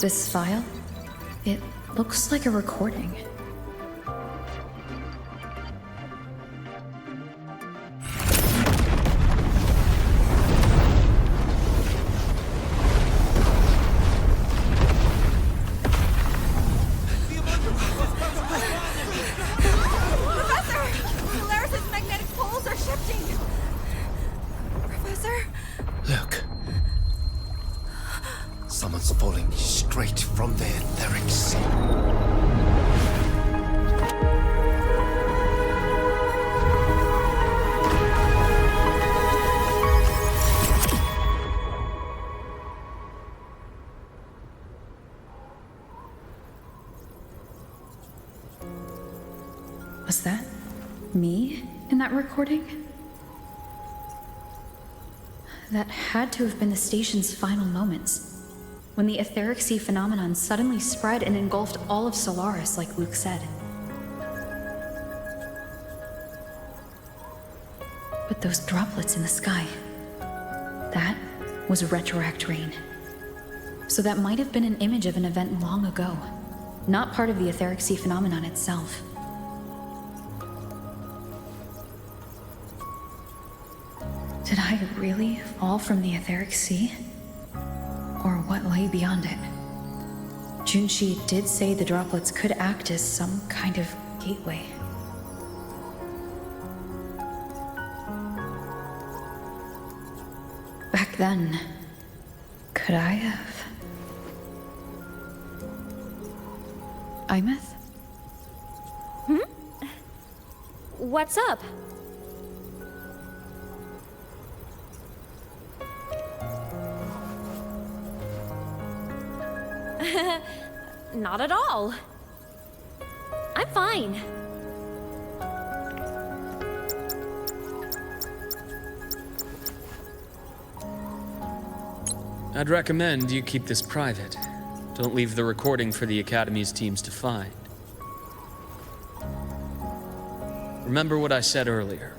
This file? It looks like a recording. Someone's falling straight from the etheric sea. Was that me in that recording? That had to have been the station's final moments, when the etheric sea phenomenon suddenly spread and engulfed all of Solaris, like Luke said. But those droplets in the sky, that was retroact rain. So that might have been an image of an event long ago, not part of the etheric sea phenomenon itself. Did I really fall from the etheric sea? Or what lay beyond it? Junshi did say the droplets could act as some kind of gateway. Back then, could I have? Imeth? What's up? Not at all. I'm fine. I'd recommend you keep this private. Don't leave the recording for the Academy's teams to find. Remember what I said earlier.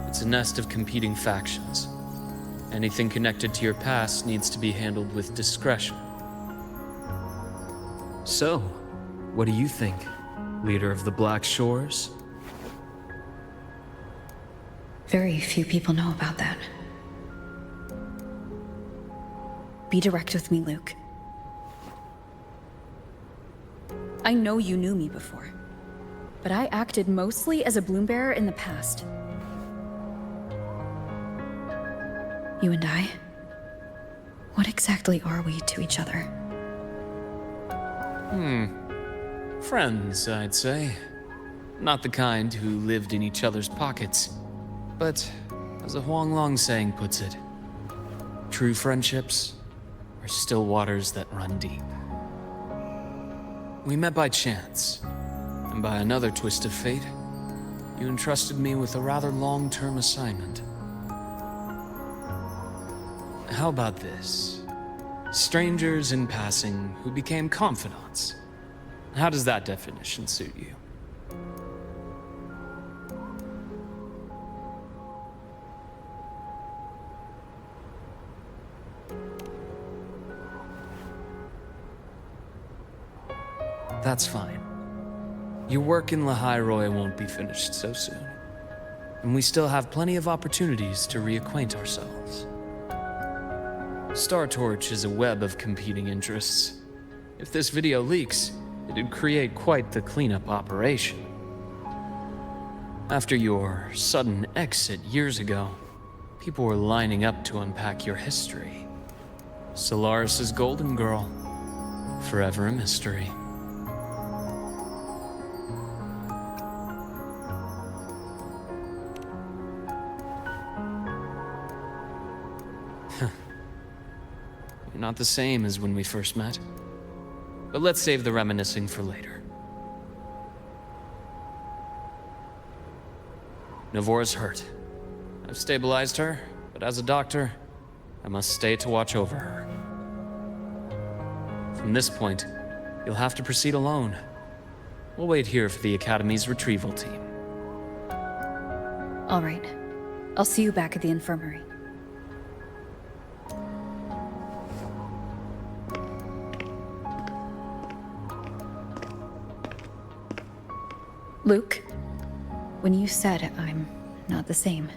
It's a nest of competing factions. Anything connected to your past needs to be handled with discretion. So, what do you think, leader of the Black Shores? Very few people know about that. Be direct with me, Luke. I know you knew me before, but I acted mostly as a bloom bearer in the past. You and I, what exactly are we to each other? Friends, I'd say. Not the kind who lived in each other's pockets. But, as a Huanglong saying puts it, true friendships are still waters that run deep. We met by chance, and by another twist of fate, you entrusted me with a rather long-term assignment. How about this? Strangers in passing who became confidants. How does that definition suit you? That's fine. Your work in Lahai won't be finished so soon. And we still have plenty of opportunities to reacquaint ourselves. Star Torch is a web of competing interests. If this video leaks, it'd create quite the cleanup operation. After your sudden exit years ago, people were lining up to unpack your history. Solaris' golden girl, forever a mystery. You're not the same as when we first met. But let's save the reminiscing for later. Navora's hurt. I've stabilized her, but as a doctor, I must stay to watch over her. From this point, you'll have to proceed alone. We'll wait here for the Academy's retrieval team. All right. I'll see you back at the infirmary. Luke, when you said I'm not the same,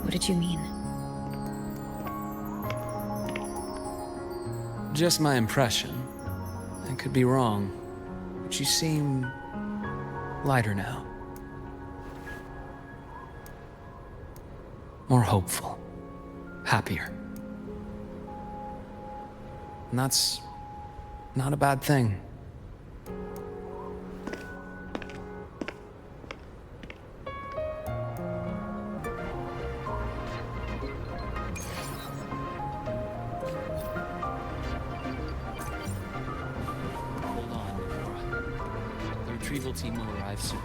what did you mean? Just my impression. I could be wrong, but you seem lighter now. More hopeful. Happier. And that's not a bad thing. Hold on, Nora. The retrieval team will arrive soon.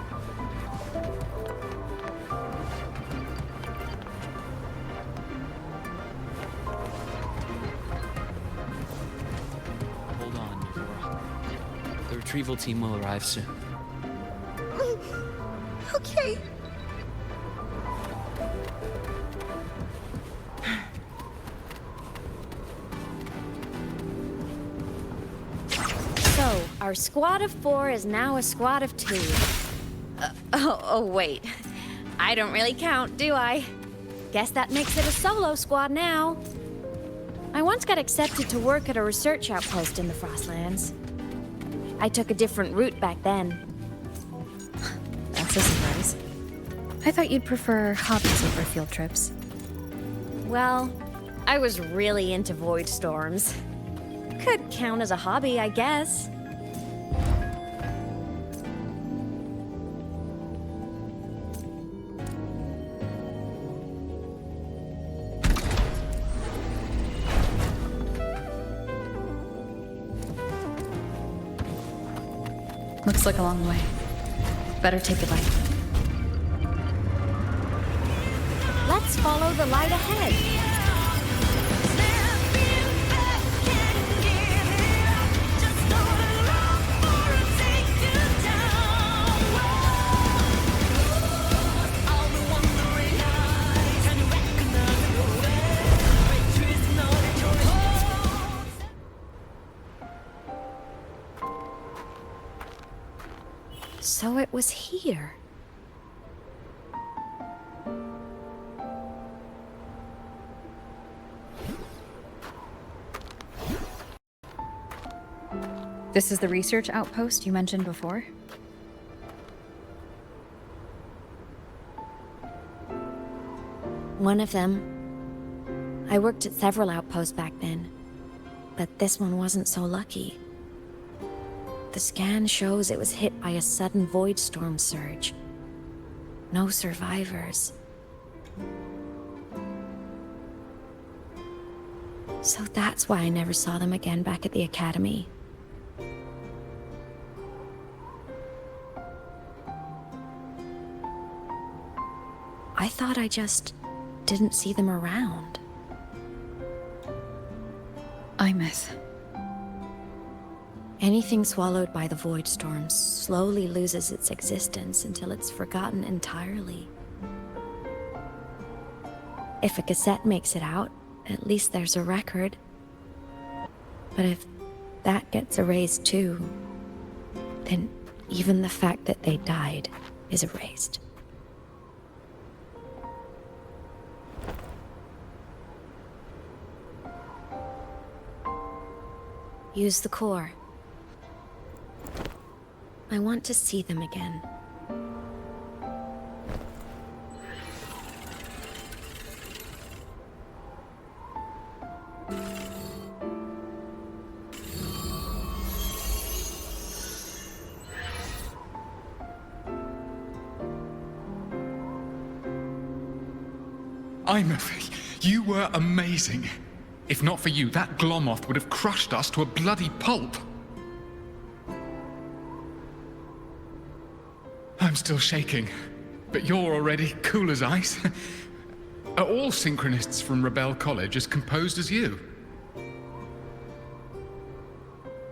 Hold on, Nora. The retrieval team will arrive soon. Okay. So, our squad of 4 is now a squad of 2. Oh, wait. I don't really count, do I? Guess that makes it a solo squad now. I once got accepted to work at a research outpost in the Frostlands. I took a different route back then. That's a surprise. I thought you'd prefer hobbies over field trips. Well, I was really into void storms. Could count as a hobby, I guess. Looks like a long way. Better take a bite. Let's follow the light ahead. So it was here. This is the research outpost you mentioned before? One of them. I worked at several outposts back then, but this one wasn't so lucky. The scan shows it was hit by a sudden void storm surge. No survivors. So that's why I never saw them again back at the academy. I thought I just didn't see them around. Imeth. Anything swallowed by the void storms slowly loses its existence until it's forgotten entirely. If a cassette makes it out, at least there's a record. But if that gets erased too, then even the fact that they died is erased. Use the core. I want to see them again. Imeth, you were amazing. If not for you, that Glomoth would have crushed us to a bloody pulp. I'm still shaking, but you're already cool as ice. Are all synchronists from Rebel College as composed as you?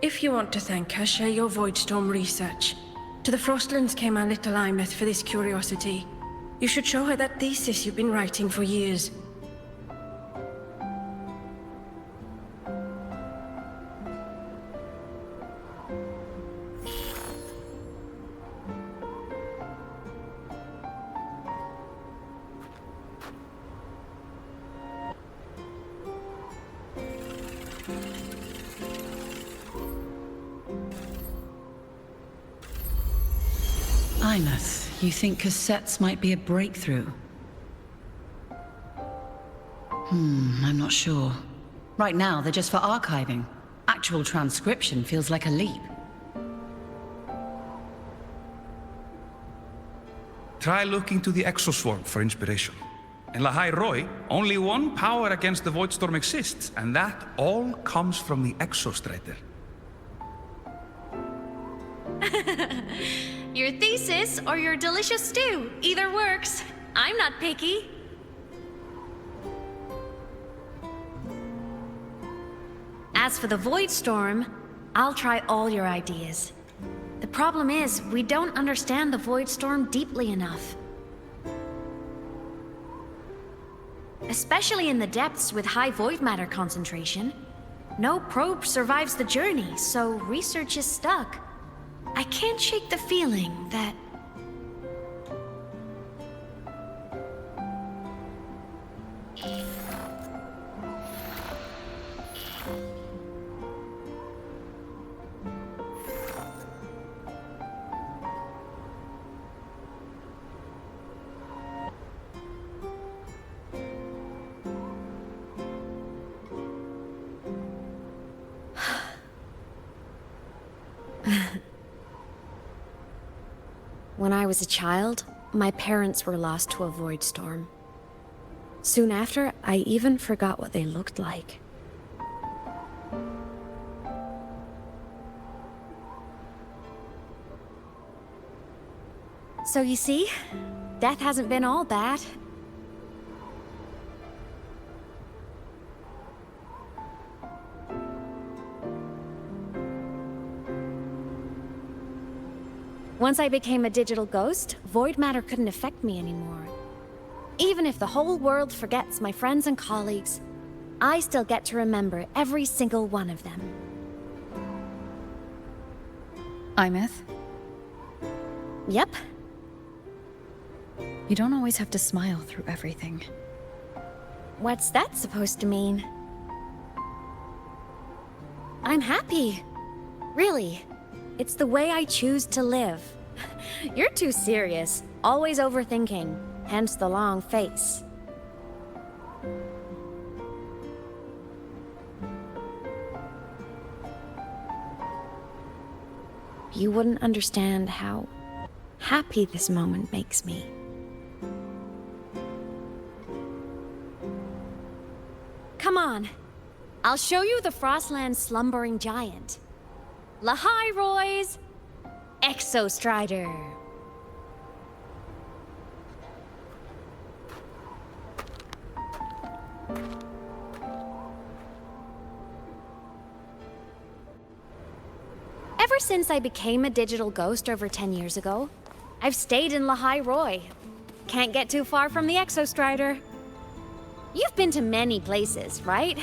If you want to thank her, share your Voidstorm research. To the Frostlands came our little Imeth for this curiosity. You should show her that thesis you've been writing for years. Imeth, you think cassettes might be a breakthrough? I'm not sure. Right now, they're just for archiving. Actual transcription feels like a leap. Try looking to the exoswarm for inspiration. In Lahai Roi, only one power against the Voidstorm exists, and that all comes from the Exostrider. Your thesis or your delicious stew, either works. I'm not picky. As for the Voidstorm, I'll try all your ideas. The problem is, we don't understand the Voidstorm deeply enough. Especially in the depths with high void matter concentration. No probe survives the journey, so research is stuck. I can't shake the feeling that... When I was a child, my parents were lost to a void storm. Soon after, I even forgot what they looked like. So you see, death hasn't been all bad. Once I became a digital ghost, void matter couldn't affect me anymore. Even if the whole world forgets my friends and colleagues, I still get to remember every single one of them. Imeth, Yep. you don't always have to smile through everything. What's that supposed to mean? I'm happy. Really. It's the way I choose to live. You're too serious, always overthinking, hence the long face. You wouldn't understand how happy this moment makes me. Come on. I'll show you the Frostland's slumbering giant. Lahai Roy's Exostrider. Ever since I became a digital ghost over 10 years ago, I've stayed in Lahai Roy. Can't get too far from the Exostrider. You've been to many places, right?